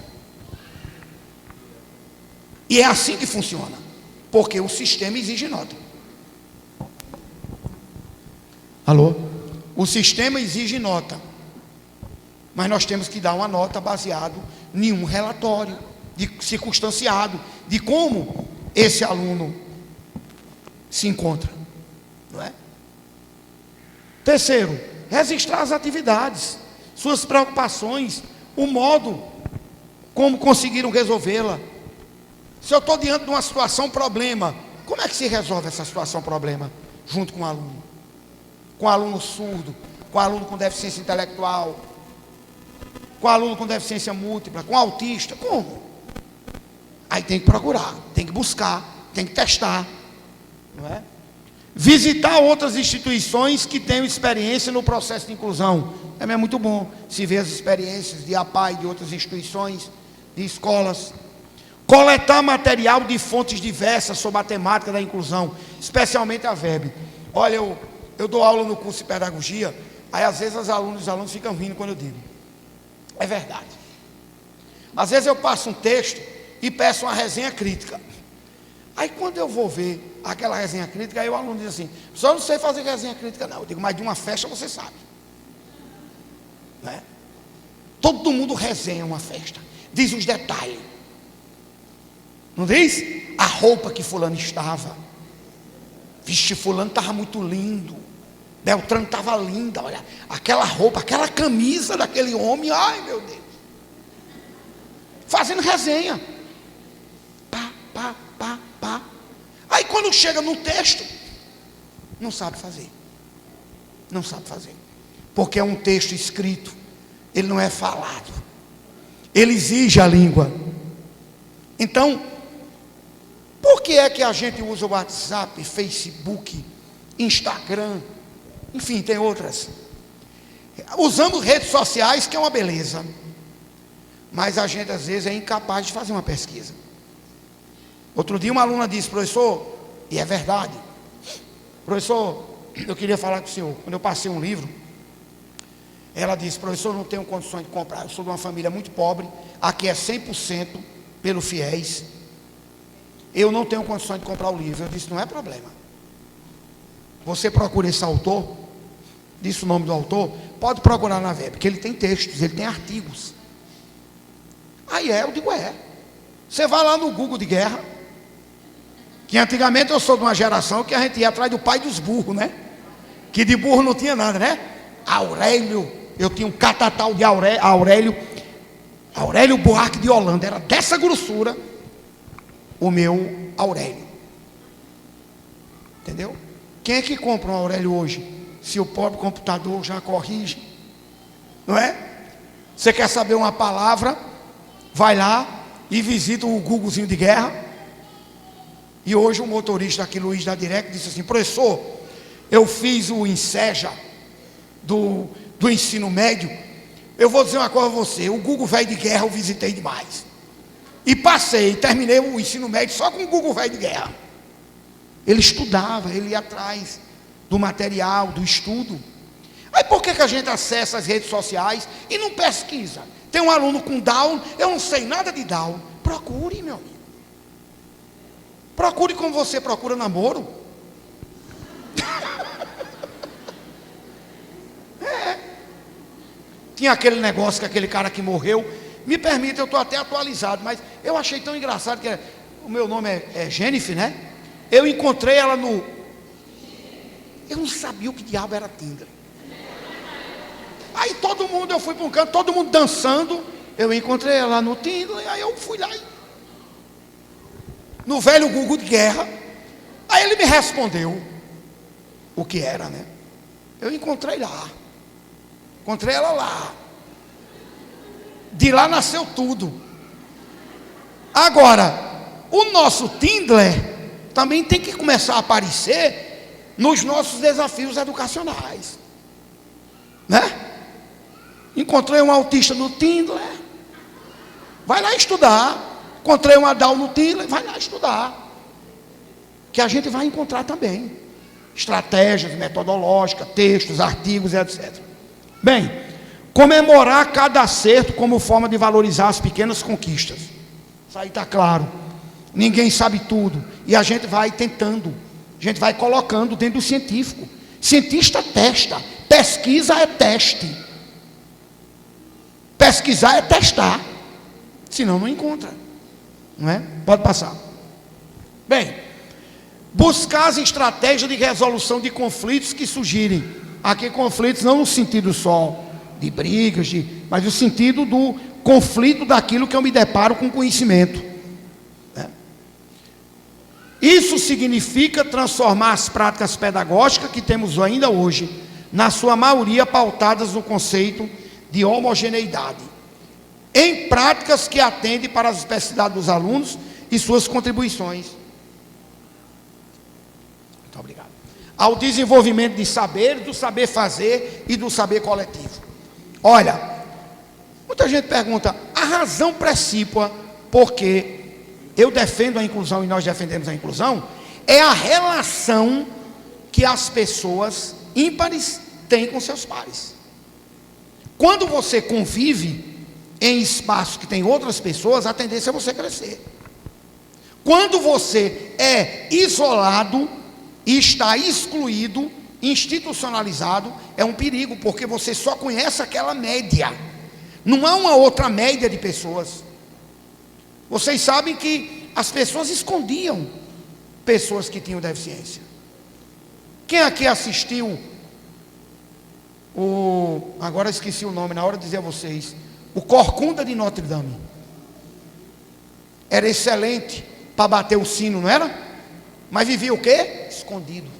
E é assim que funciona, porque o sistema exige nota. Alô? O sistema exige nota, mas nós temos que dar uma nota baseado em um relatório, circunstanciado, de como esse aluno se encontra, não é? Terceiro, registrar as atividades, suas preocupações, o modo como conseguiram resolvê-la. Se eu estou diante de uma situação problema, como é que se resolve essa situação problema? Junto com o aluno. Com o aluno surdo, com o aluno com deficiência intelectual, com o aluno com deficiência múltipla, com o autista, como? Aí tem que procurar, tem que buscar, tem que testar, não é? Visitar outras instituições que tenham experiência no processo de inclusão. É muito bom se ver as experiências de APAI, de outras instituições, de escolas. Coletar material de fontes diversas sobre a temática da inclusão, especialmente a VEB. Olha, eu dou aula no curso de pedagogia, aí às vezes os alunos ficam rindo quando eu digo. É verdade. Às vezes eu passo um texto e peço uma resenha crítica. Aí quando eu vou ver aquela resenha crítica, aí o aluno diz assim, só não sei fazer resenha crítica não. Eu digo, mas de uma festa você sabe. Não é? Todo mundo resenha uma festa, diz os detalhes. Não diz? A roupa que fulano estava. Vixe, fulano estava muito lindo. Beltrano estava linda, olha. Aquela roupa, aquela camisa daquele homem, ai meu Deus. Fazendo resenha. Pá, pá, pá, pá. Aí quando chega no texto, não sabe fazer. Não sabe fazer. Porque é um texto escrito. Ele não é falado. Ele exige a língua. Então, Por que é que a gente usa o WhatsApp, Facebook, Instagram, enfim, tem outras? Usamos redes sociais, que é uma beleza, mas a gente às vezes é incapaz de fazer uma pesquisa. Outro dia uma aluna disse: professor, e é verdade, professor, eu queria falar com o senhor. Quando eu passei um livro, ela disse: professor, não tenho condições de comprar, eu sou de uma família muito pobre, aqui é 100% pelo FIES, eu não tenho condições de comprar o livro. Eu disse: não é problema, você procura esse autor, disse o nome do autor, pode procurar na web, porque ele tem textos, ele tem artigos. Aí eu digo: você vai lá no Google de guerra, que antigamente eu sou de uma geração que a gente ia atrás do pai dos burros, né? Que de burro não tinha nada, né? Aurélio, eu tinha um catatal de Aurélio Buarque de Holanda, era dessa grossura o meu Aurélio. Entendeu? Quem é que compra um Aurélio hoje? Se o pobre computador já corrige, não é? Você quer saber uma palavra, vai lá e visita o Googlezinho de guerra. E hoje o motorista aqui, Luiz da Direct, disse assim: professor, eu fiz o Enseja do ensino médio, eu vou dizer uma coisa a você, o Google velho de guerra eu visitei demais, e terminei o ensino médio só com o Google velho de guerra. Ele estudava, ele ia atrás do material, do estudo. Aí por que a gente acessa as redes sociais e não pesquisa? Tem um aluno com Down, eu não sei nada de Down. Procure, meu amigo. Procure como você procura namoro. Tinha aquele negócio que aquele cara que morreu, me permita, eu estou até atualizado, mas eu achei tão engraçado que o meu nome é Jennifer, né? Eu encontrei ela no... Eu não sabia o que diabo era Tinder. Aí todo mundo, eu fui para um canto, todo mundo dançando, eu encontrei ela no Tinder, e aí eu fui lá no velho Google de guerra. Aí ele me respondeu o que era, né? Eu encontrei lá, encontrei ela lá, de lá nasceu tudo. Agora, o nosso Tinder também tem que começar a aparecer nos nossos desafios educacionais, né? Encontrei um autista no Tinder, vai lá estudar. Encontrei uma Down no Tinder, vai lá estudar, que a gente vai encontrar também estratégias metodológicas, textos, artigos, etc. Bem, comemorar cada acerto como forma de valorizar as pequenas conquistas. Isso aí está claro. Ninguém sabe tudo, e a gente vai tentando, a gente vai colocando dentro do científico. Cientista testa, pesquisa é teste, pesquisar é testar, senão não encontra, não é? Pode passar. Bem, buscar as estratégias de resolução de conflitos que surgirem. Aqui conflitos não no sentido só de brigas, mas no sentido do conflito daquilo que eu me deparo com conhecimento, né? Isso significa transformar as práticas pedagógicas que temos ainda hoje, na sua maioria pautadas no conceito de homogeneidade, em práticas que atendem para as especificidades dos alunos e suas contribuições. Muito obrigado. Ao desenvolvimento de saber, do saber fazer e do saber coletivo. Olha, muita gente pergunta, a razão precípua porque eu defendo a inclusão e nós defendemos a inclusão, é a relação que as pessoas ímpares têm com seus pares. Quando você convive em espaços que tem outras pessoas, a tendência é você crescer. Quando você é isolado e está excluído, institucionalizado, é um perigo, porque você só conhece aquela média, não há uma outra média de pessoas. Vocês sabem que as pessoas escondiam pessoas que tinham deficiência. Quem aqui assistiu agora esqueci o nome, na hora de dizer a vocês, o Corcunda de Notre Dame? Era excelente para bater o sino, não era? Mas vivia o quê? Escondido.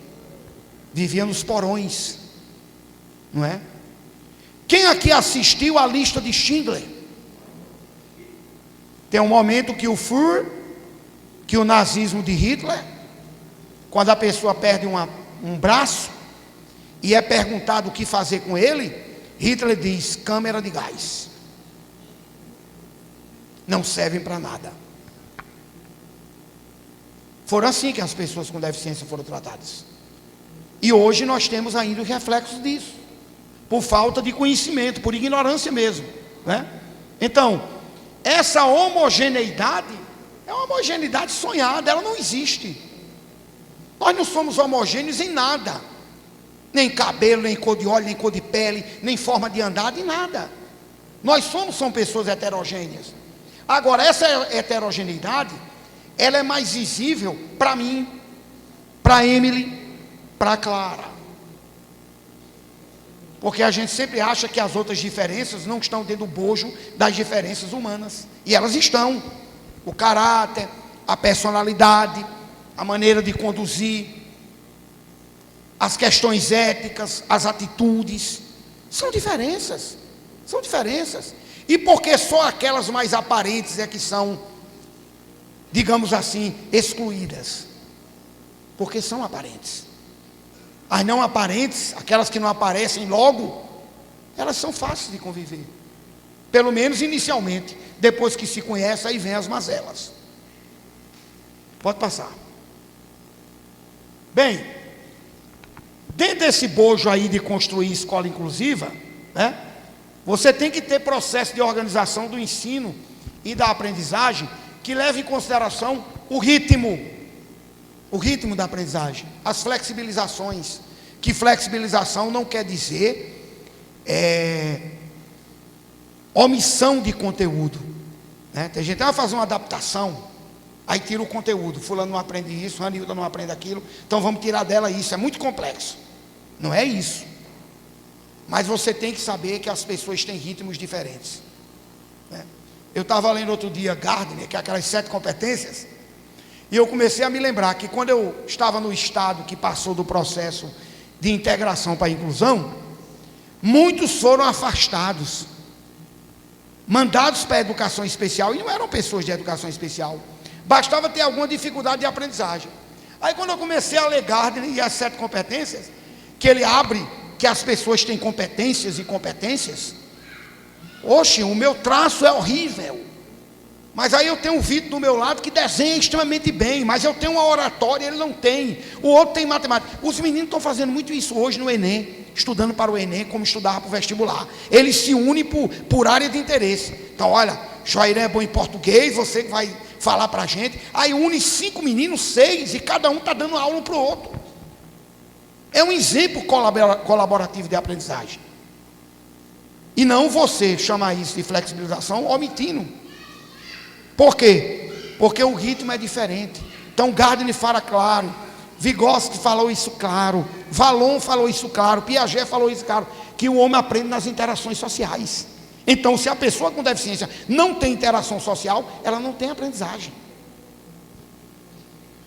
Vivia nos porões, não é? Quem aqui assistiu a lista de Schindler? Tem um momento que o Fuhrer que o nazismo de Hitler, quando a pessoa perde um braço e é perguntado o que fazer com ele, Hitler diz: câmara de gás. Não servem para nada. Foram assim que as pessoas com deficiência foram tratadas. E hoje nós temos ainda os reflexos disso, por falta de conhecimento, por ignorância mesmo, né? Então, essa homogeneidade é uma homogeneidade sonhada, ela não existe. Nós não somos homogêneos em nada, nem cabelo, nem cor de olho, nem cor de pele, nem forma de andar, de nada. Nós são pessoas heterogêneas. Agora, essa heterogeneidade, ela é mais visível para mim, para Emily, para Clara. Porque a gente sempre acha que as outras diferenças não estão dentro do bojo das diferenças humanas. E elas estão. O caráter, a personalidade, a maneira de conduzir, as questões éticas, as atitudes, são diferenças. São diferenças. E porque só aquelas mais aparentes é que são, digamos assim, excluídas? Porque são aparentes. As não aparentes, aquelas que não aparecem logo, elas são fáceis de conviver. Pelo menos inicialmente. Depois que se conhece, aí vem as mazelas. Pode passar. Bem, dentro desse bojo aí de construir escola inclusiva, né, você tem que ter processo de organização do ensino e da aprendizagem que leve em consideração o ritmo da aprendizagem, as flexibilizações, que flexibilização não quer dizer omissão de conteúdo, né? Tem gente que vai fazer uma adaptação, aí tira o conteúdo, fulano não aprende isso, Ranilda não aprende aquilo, então vamos tirar dela isso, é muito complexo. Não é isso. Mas você tem que saber que as pessoas têm ritmos diferentes, né? Eu estava lendo outro dia Gardner, que é aquelas 7 competências, e eu comecei a me lembrar que quando eu estava no estado que passou do processo de integração para a inclusão, muitos foram afastados, mandados para a educação especial, e não eram pessoas de educação especial, bastava ter alguma dificuldade de aprendizagem. Aí quando eu comecei a ler Gardner e as 7 competências, que ele abre que as pessoas têm competências e competências, oxe, o meu traço é horrível, mas aí eu tenho um Vitor do meu lado que desenha extremamente bem, mas eu tenho uma oratória, ele não tem, o outro tem matemática. Os meninos estão fazendo muito isso hoje no Enem, estudando para o Enem, como estudava para o vestibular. Eles se unem por área de interesse. Então olha, Joairã é bom em português, você que vai falar para a gente, aí une 5 meninos, 6, e cada um está dando aula um para o outro. É um exemplo colaborativo de aprendizagem. E não você chamar isso de flexibilização omitindo. Por quê? Porque o ritmo é diferente. Então Gardner fala claro, Vygotsky falou isso claro, Vallon falou isso claro, Piaget falou isso claro, que o homem aprende nas interações sociais. Então se a pessoa com deficiência não tem interação social, ela não tem aprendizagem.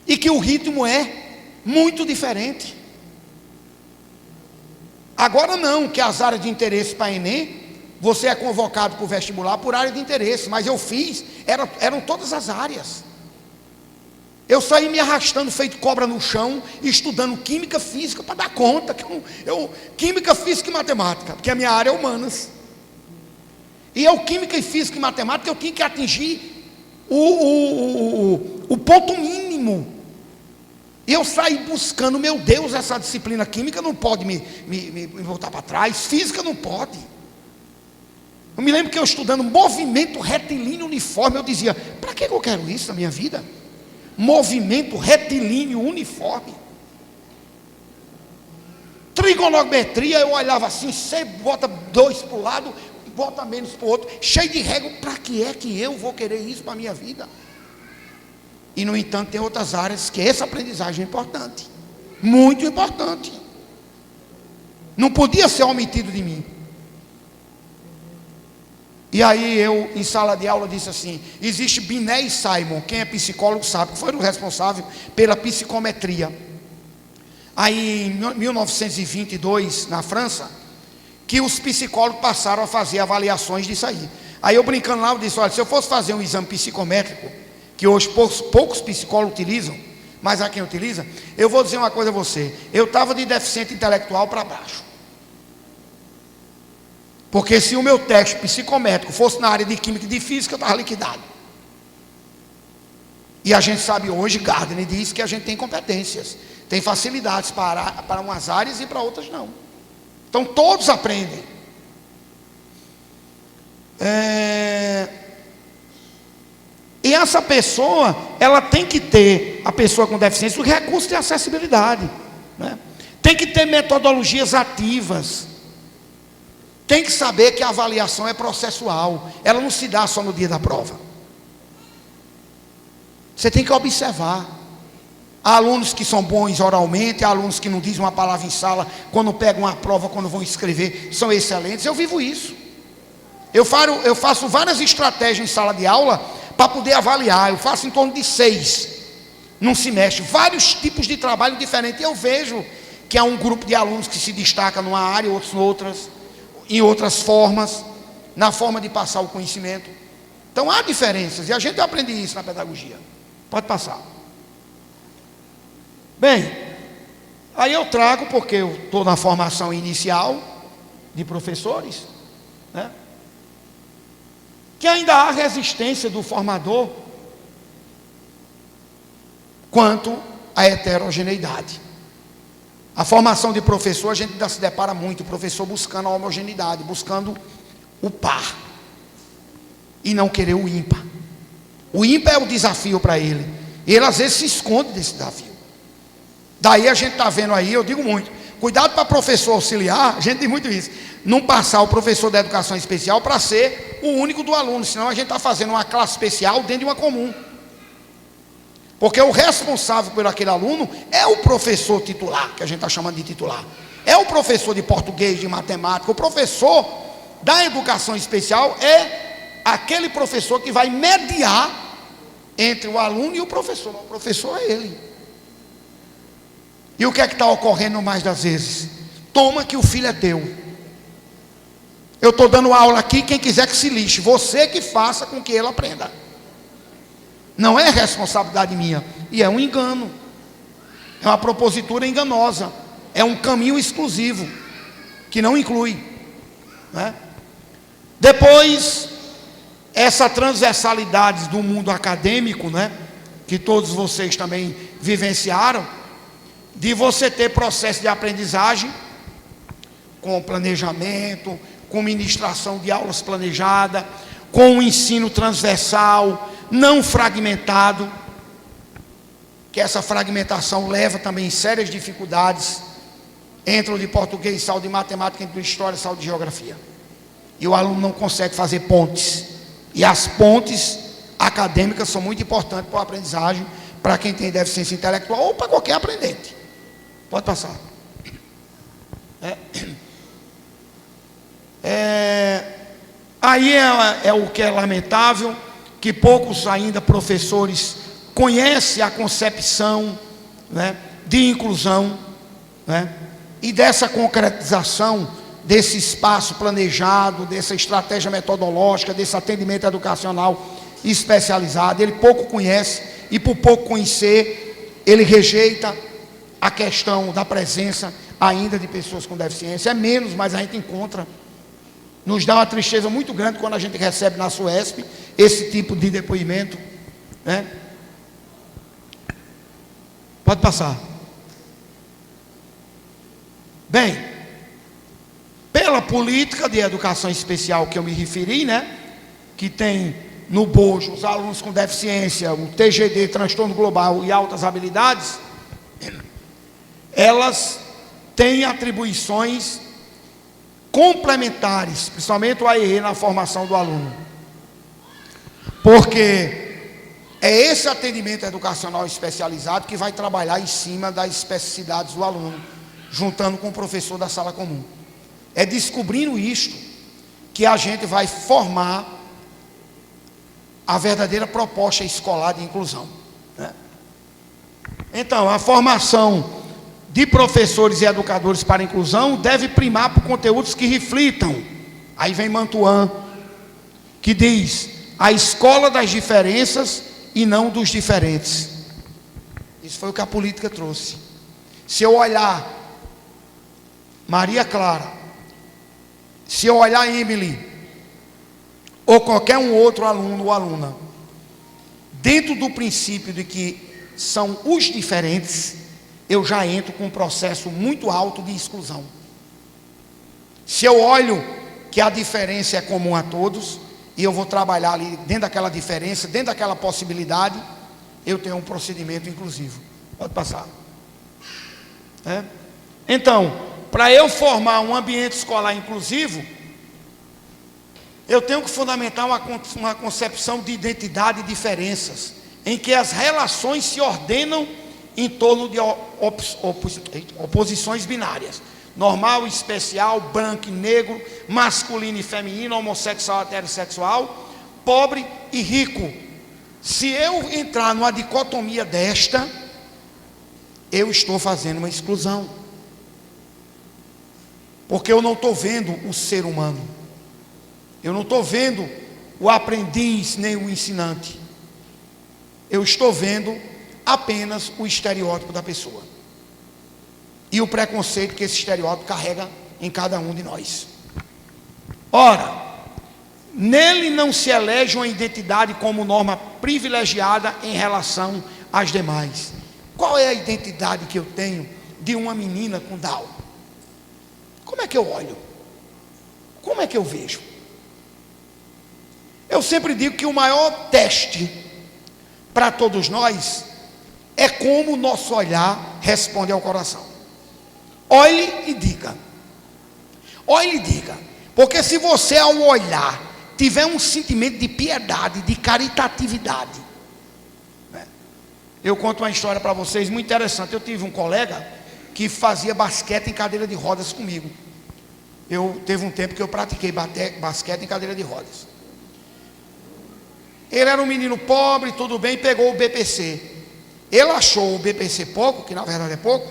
E que o ritmo é muito diferente. Agora não, que as áreas de interesse para Enem, você é convocado para o vestibular por área de interesse, mas eu fiz, eram todas as áreas. Eu saí me arrastando, feito cobra no chão, estudando química, física, para dar conta, química, física e matemática, porque a minha área é humanas. E eu, química e física e matemática, eu tinha que atingir o ponto mínimo. E eu saí buscando, meu Deus, essa disciplina química não pode me voltar para trás, física não pode. Eu me lembro que eu estudando movimento retilíneo uniforme, eu dizia, para que eu quero isso na minha vida? Movimento retilíneo uniforme. Trigonometria, eu olhava assim, você bota 2 para o lado, bota menos para o outro, cheio de regra, para que é que eu vou querer isso para a minha vida? E no entanto tem outras áreas que essa aprendizagem é importante, muito importante, não podia ser omitido de mim. E aí eu, em sala de aula, disse assim, existe Binet e Simon, quem é psicólogo sabe, que foram responsáveis pela psicometria. Aí em 1922, na França, que os psicólogos passaram a fazer avaliações disso aí. Aí eu brincando lá, eu disse, olha, se eu fosse fazer um exame psicométrico, que hoje poucos psicólogos utilizam, mas há quem utiliza. Eu vou dizer uma coisa a você: eu estava de deficiente intelectual para baixo, porque se o meu teste psicométrico fosse na área de química e de física, eu estava liquidado. E a gente sabe hoje, Gardner diz que a gente tem competências, tem facilidades para umas áreas e para outras não. Então todos aprendem. E essa pessoa, ela tem que ter, a pessoa com deficiência, o recurso de acessibilidade, né? Tem que ter metodologias ativas, tem que saber que a avaliação é processual, ela não se dá só no dia da prova. Você tem que observar. Há alunos que são bons oralmente, há alunos que não dizem uma palavra em sala, quando pegam uma prova, quando vão escrever, são excelentes. Eu vivo isso. Eu faço várias estratégias em sala de aula para poder avaliar. Eu faço em torno de 6 num semestre, vários tipos de trabalho diferentes. Eu vejo que há um grupo de alunos que se destaca numa área, outros noutras, em outras formas, na forma de passar o conhecimento. Então há diferenças, e a gente aprende isso na pedagogia. Pode passar. Bem, aí eu trago, porque eu estou na formação inicial de professores, né, que ainda há resistência do formador quanto à heterogeneidade. A formação de professor, a gente ainda se depara muito, o professor buscando a homogeneidade, buscando o par, e não querer o ímpar. O ímpar é o desafio para ele, e ele às vezes se esconde desse desafio. Daí a gente está vendo aí, eu digo muito, cuidado para professor auxiliar, a gente diz muito isso, não passar o professor da educação especial para ser o único do aluno, senão a gente está fazendo uma classe especial dentro de uma comum. Porque o responsável por aquele aluno é o professor titular, que a gente está chamando de titular. É o professor de português, de matemática. O professor da educação especial é aquele professor que vai mediar entre o aluno e o professor. O professor é ele. E o que é que está ocorrendo mais das vezes? Toma que o filho é teu. Eu estou dando aula aqui, quem quiser que se lixe. Você que faça com que ele aprenda. Não é responsabilidade minha. E é um engano. É uma propositura enganosa. É um caminho exclusivo, que não inclui, né? Depois, essa transversalidade do mundo acadêmico, né, que todos vocês também vivenciaram, de você ter processo de aprendizagem com planejamento, com ministração de aulas planejada, com um ensino transversal, não fragmentado, que essa fragmentação leva também sérias dificuldades. Entram de português, sala de matemática, entram de história, sala de geografia, e o aluno não consegue fazer pontes, e as pontes acadêmicas são muito importantes para a aprendizagem, para quem tem deficiência intelectual ou para qualquer aprendente. Pode passar. Aí é o que é lamentável, que poucos ainda professores conhecem a concepção, né, de inclusão, né, e dessa concretização desse espaço planejado, dessa estratégia metodológica, desse atendimento educacional especializado. Ele pouco conhece, e por pouco conhecer, ele rejeita a questão da presença ainda de pessoas com deficiência. É menos, mas a gente encontra. Nos dá uma tristeza muito grande quando a gente recebe na SUESP esse tipo de depoimento, né? Pode passar. Bem, pela política de educação especial que eu me referi, né, que tem no bojo os alunos com deficiência, o TGD, transtorno global e altas habilidades, elas têm atribuições complementares, principalmente o AEE na formação do aluno, porque é esse atendimento educacional especializado que vai trabalhar em cima das especificidades do aluno, juntando com o professor da sala comum. É descobrindo isto que a gente vai formar a verdadeira proposta escolar de inclusão, né? Então, a formação de professores e educadores para a inclusão deve primar por conteúdos que reflitam. Aí vem Mantuan, que diz: a escola das diferenças e não dos diferentes. Isso foi o que a política trouxe. Se eu olhar Maria Clara, se eu olhar Emily, ou qualquer um outro aluno ou aluna, dentro do princípio de que são os diferentes, eu já entro com um processo muito alto de exclusão. Se eu olho que a diferença é comum a todos, e eu vou trabalhar ali dentro daquela diferença, dentro daquela possibilidade, eu tenho um procedimento inclusivo. Pode passar. Então, para eu formar um ambiente escolar inclusivo, eu tenho que fundamentar uma concepção de identidade e diferenças, em que as relações se ordenam em torno de oposições binárias: normal, especial, branco e negro, masculino e feminino, homossexual, heterossexual, pobre e rico. Se eu entrar numa dicotomia desta, eu estou fazendo uma exclusão, porque eu não estou vendo o ser humano, eu não estou vendo o aprendiz nem o ensinante, eu estou vendo apenas o estereótipo da pessoa e o preconceito que esse estereótipo carrega em cada um de nós. Ora, nele não se elege uma identidade como norma privilegiada em relação às demais. Qual é a identidade que eu tenho de uma menina com Down? Como é que eu olho? Como é que eu vejo? Eu sempre digo que o maior teste para todos nós é como o nosso olhar responde ao coração. Olhe e diga. Olhe e diga. Porque se você, ao olhar, tiver um sentimento de piedade, de caritatividade, né? Eu conto uma história para vocês muito interessante. Eu tive um colega que fazia basquete em cadeira de rodas comigo. Teve um tempo que eu pratiquei basquete em cadeira de rodas. Ele era um menino pobre, tudo bem, pegou o BPC. Ele achou o BPC pouco, que na verdade é pouco,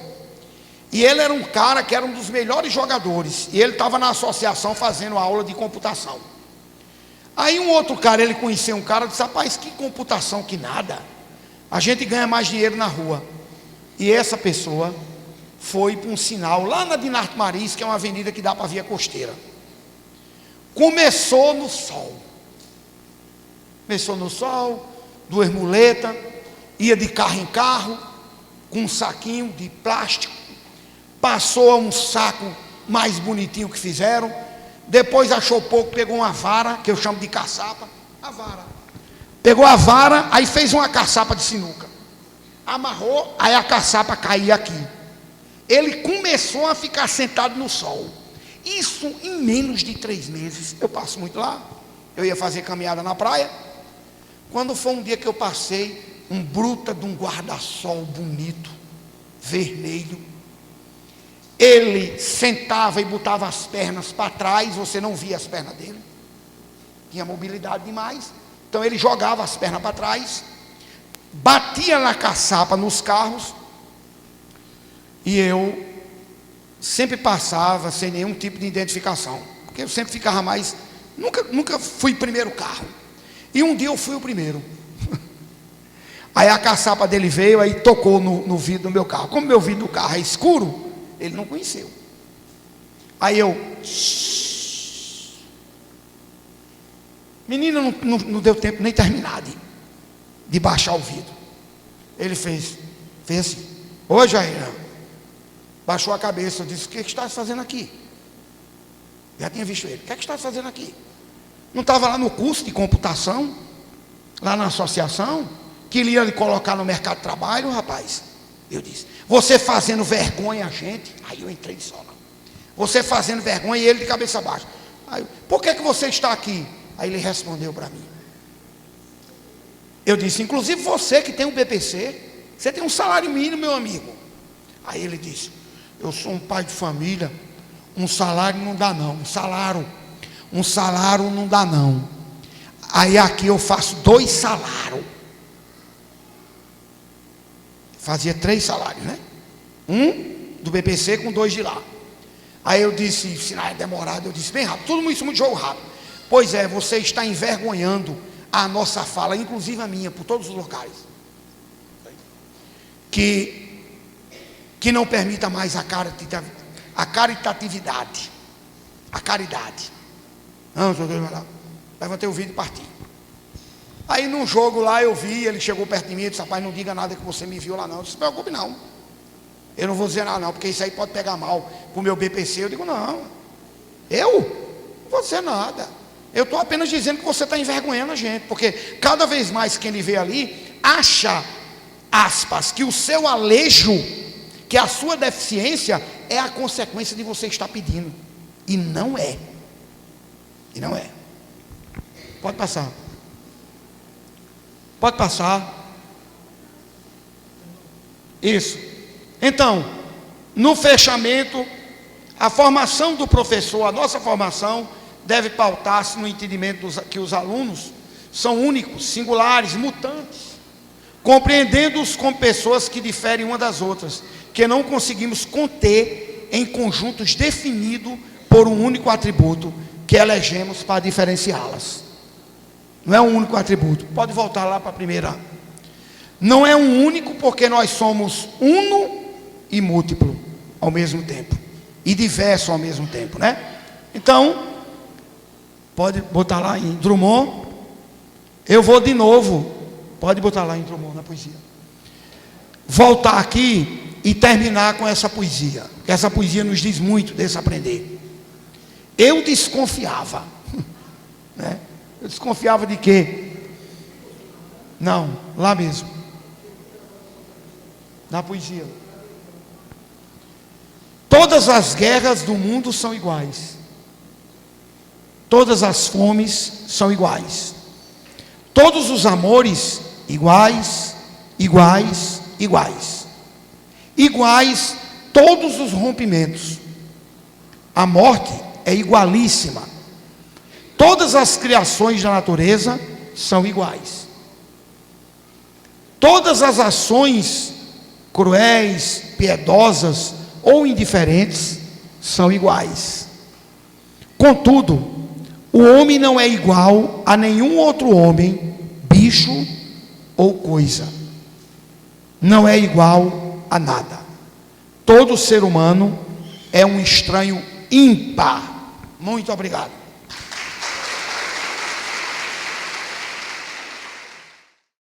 e ele era um cara que era um dos melhores jogadores, e ele estava na associação fazendo aula de computação. Aí um outro cara, ele conheceu um cara, disse: rapaz, que computação, que nada, a gente ganha mais dinheiro na rua. E essa pessoa foi para um sinal lá na Dinarte Maris, que é uma avenida que dá para a Via Costeira. Começou no sol, duas muletas, ia de carro em carro, com um saquinho de plástico, passou a um saco mais bonitinho que fizeram, depois achou pouco, pegou uma vara, que eu chamo de caçapa, pegou a vara, aí fez uma caçapa de sinuca, amarrou, aí a caçapa caía aqui. Ele começou a ficar sentado no sol. Isso em menos de 3 meses. Eu passo muito lá, eu ia fazer caminhada na praia. Quando foi um dia que eu passei, um bruta de um guarda-sol bonito, vermelho, ele sentava e botava as pernas para trás, você não via as pernas dele, tinha mobilidade demais, então ele jogava as pernas para trás, batia na caçapa nos carros, e eu sempre passava sem nenhum tipo de identificação, porque eu sempre ficava mais, nunca fui primeiro carro, e um dia eu fui o primeiro. Aí a caçapa dele veio, aí tocou no vidro do meu carro. Como meu vidro do carro é escuro, ele não conheceu. Aí eu, menino, não deu tempo nem terminar de baixar o vidro. Ele fez assim: ô Jair, baixou a cabeça. Eu disse: o que estás fazendo aqui? Já tinha visto ele. O que estás fazendo aqui? Não estava lá no curso de computação, lá na associação, que ele ia lhe colocar no mercado de trabalho, rapaz? Eu disse: você fazendo vergonha a gente. Aí eu entrei de sola. Você fazendo vergonha, e ele de cabeça baixa. Aí, por que você está aqui? Aí ele respondeu para mim. Eu disse: inclusive você que tem um BPC, você tem um salário mínimo, meu amigo. Aí ele disse: eu sou um pai de família, um salário não dá não, um salário não dá não. Aí aqui eu faço 2 salários. Fazia 3 salários, né? Um do BPC com 2 de lá. Aí eu disse: se não é demorado, eu disse bem rápido, tudo isso muito jogo rápido. Pois é, você está envergonhando a nossa fala, inclusive a minha, por todos os locais, que não permita mais a caritatividade, a caridade. Não, levantei o vídeo e parti. Aí num jogo lá eu vi, ele chegou perto de mim e disse: rapaz, não diga nada que você me viu lá não. Eu disse: não se preocupe não, eu não vou dizer nada não, porque isso aí pode pegar mal para o meu BPC. Eu digo: não, eu não vou dizer nada, eu estou apenas dizendo que você está envergonhando a gente, porque cada vez mais quem ele vê ali, acha, aspas, que o seu alejo, que a sua deficiência é a consequência de você estar pedindo, e não é, pode passar. Pode passar. Isso. Então, no fechamento, a formação do professor, a nossa formação, deve pautar-se no entendimento que os alunos são únicos, singulares, mutantes, compreendendo-os como pessoas que diferem uma das outras, que não conseguimos conter em conjuntos definidos por um único atributo que elegemos para diferenciá-las. Não é um único atributo. Pode voltar lá para a primeira. Não é um único, porque nós somos uno e múltiplo ao mesmo tempo, e diverso ao mesmo tempo, né? Então, pode botar lá em Drummond. Eu vou de novo. Pode botar lá em Drummond, na poesia. Voltar aqui e terminar com essa poesia. Essa poesia nos diz muito desse aprender. Eu desconfiava, né? Eu desconfiava de quê? Não, lá mesmo, na poesia. Todas as guerras do mundo são iguais. Todas as fomes são iguais. Todos os amores iguais, iguais, iguais. Iguais todos os rompimentos. A morte é igualíssima. Todas as criações da natureza são iguais. Todas as ações cruéis, piedosas ou indiferentes são iguais. Contudo, o homem não é igual a nenhum outro homem, bicho ou coisa. Não é igual a nada. Todo ser humano é um estranho ímpar. Muito obrigado.